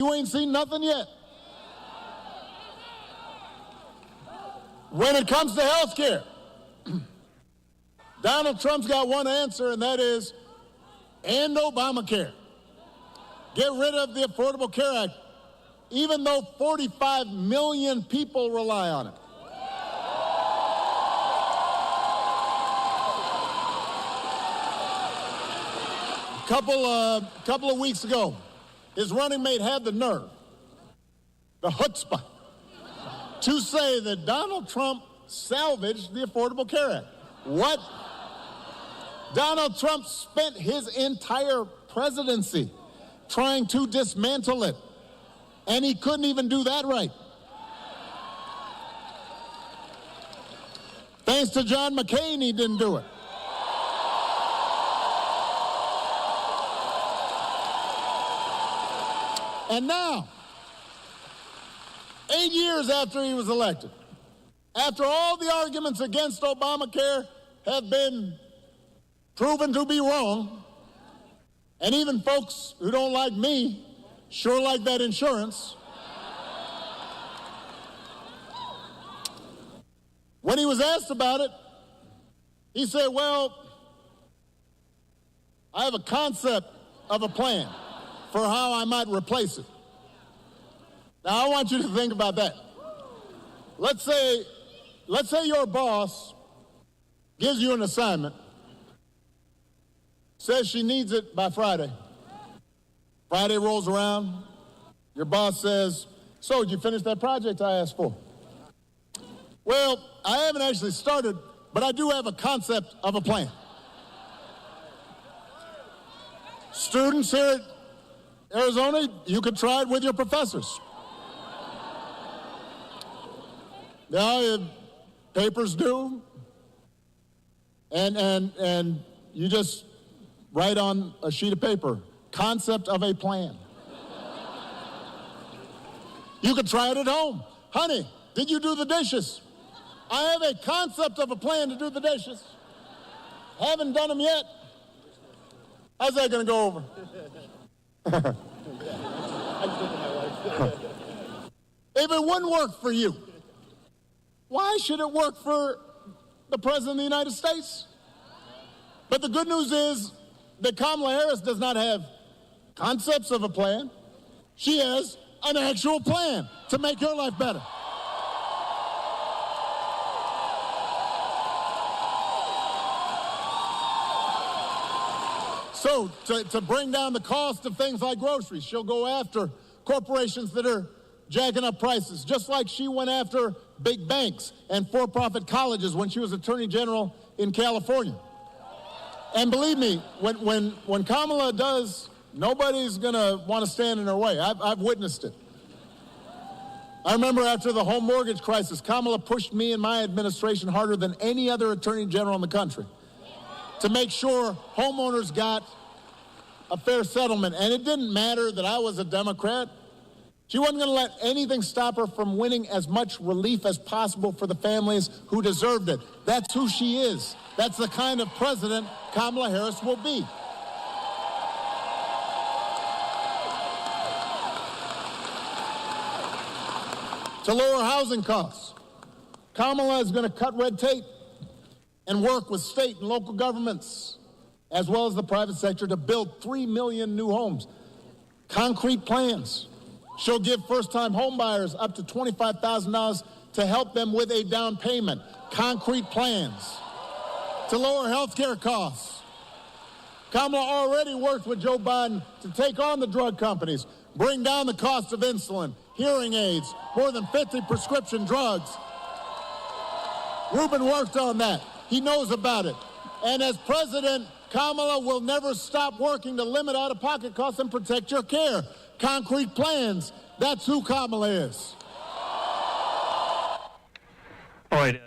You ain't seen nothing yet. When it comes to health care, Donald Trump's got one answer, and that is end Obamacare. Get rid of the Affordable Care Act, even though 45 million people rely on it. A couple of weeks ago, his running mate had the nerve, the chutzpah, to say that Donald Trump salvaged the Affordable Care Act. What? Donald Trump spent his entire presidency trying to dismantle it, and he couldn't even do that right. Thanks to John McCain, he didn't do it. And now, 8 years after he was elected, after all the arguments against Obamacare have been proven to be wrong, and even folks who don't like me sure like that insurance, when he was asked about it, he said, well, I have a concept of a plan for how I might replace it. Now, I want you to think about that. Let's say your boss gives you an assignment, says she needs it by Friday. Friday rolls around, your boss says, so did you finish that project I asked for? Well, I haven't actually started, but I do have a concept of a plan. Students here at Arizona, you could try it with your professors. Now, papers due, and you just write on a sheet of paper, concept of a plan. You could try it at home. Honey, did you do the dishes? I have a concept of a plan to do the dishes. Haven't done them yet. How's that going to go over? If it wouldn't work for you, why should it work for the President of the United States? But the good news is that Kamala Harris does not have concepts of a plan. She has an actual plan to make your life better. So to bring down the cost of things like groceries, she'll go after corporations that are jacking up prices, just like she went after big banks and for-profit colleges when she was Attorney General in California. And believe me, when Kamala does, nobody's going to want to stand in her way. I've witnessed it. I remember after the home mortgage crisis, Kamala pushed me and my administration harder than any other Attorney General in the country to make sure homeowners got a fair settlement. And it didn't matter that I was a Democrat. She wasn't going to let anything stop her from winning as much relief as possible for the families who deserved it. That's who she is. That's the kind of president Kamala Harris will be. To lower housing costs, Kamala is going to cut red tape and work with state and local governments, as well as the private sector, to build 3 million new homes. Concrete plans. She'll give first-time home buyers up to $25,000 to help them with a down payment. Concrete plans. To lower health care costs. Kamala already worked with Joe Biden to take on the drug companies, bring down the cost of insulin, hearing aids, more than 50 prescription drugs. Rubin worked on that. He knows about it. And as president, Kamala will never stop working to limit out-of-pocket costs and protect your care. Concrete plans. That's who Kamala is. All right.